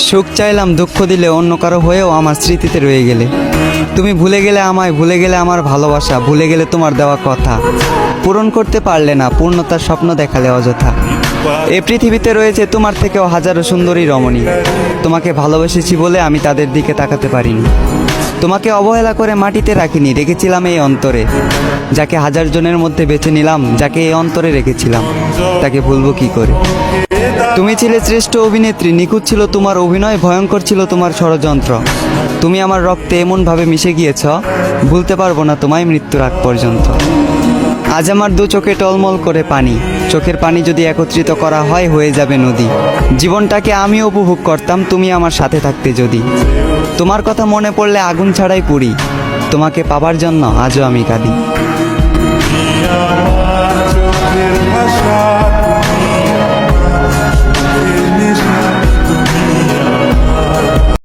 সুখ চাইলাম, দুঃখ দিলে অন্য কারো হয়েও আমার স্মৃতিতে রয়ে গেলে। তুমি ভুলে গেলে আমায়, ভুলে গেলে আমার ভালোবাসা, ভুলে গেলে তোমার দেওয়া কথা। পূরণ করতে পারলে না, পূর্ণতার স্বপ্ন দেখালে অযথা। এ পৃথিবীতে রয়েছে তোমার থেকেও হাজারো সুন্দরী রমণী। তোমাকে ভালোবেসেছি বলে আমি তাদের দিকে তাকাতে পারিনি। তোমাকে অবহেলা করে মাটিতে রাখিনি, রেখেছিলাম এই অন্তরে। যাকে হাজার জনের মধ্যে বেছে নিলাম, যাকে এই অন্তরে রেখেছিলাম, তাকে ভুলবো কি করে? তুমি ছিলে শ্রেষ্ঠ অভিনেত্রী, নিখুঁত ছিল তোমার অভিনয়, ভয়ঙ্কর ছিল তোমার ষড়যন্ত্র। তুমি আমার রক্তে এমনভাবে মিশে গিয়েছ, ভুলতে পারবো না তোমায় মৃত্যুর আগ পর্যন্ত। আজ আমার দু চোখে টলমল করে পানি, চোখের পানি যদি একত্রিত করা হয় হয়ে যাবে নদী। জীবনটাকে আমি উপভোগ করতাম তুমি আমার সাথে থাকতে যদি। তোমার কথা মনে পড়লে আগুন ছাড়াই পুড়ি, তোমাকে পাবার জন্য আজও আমি কাঁদি।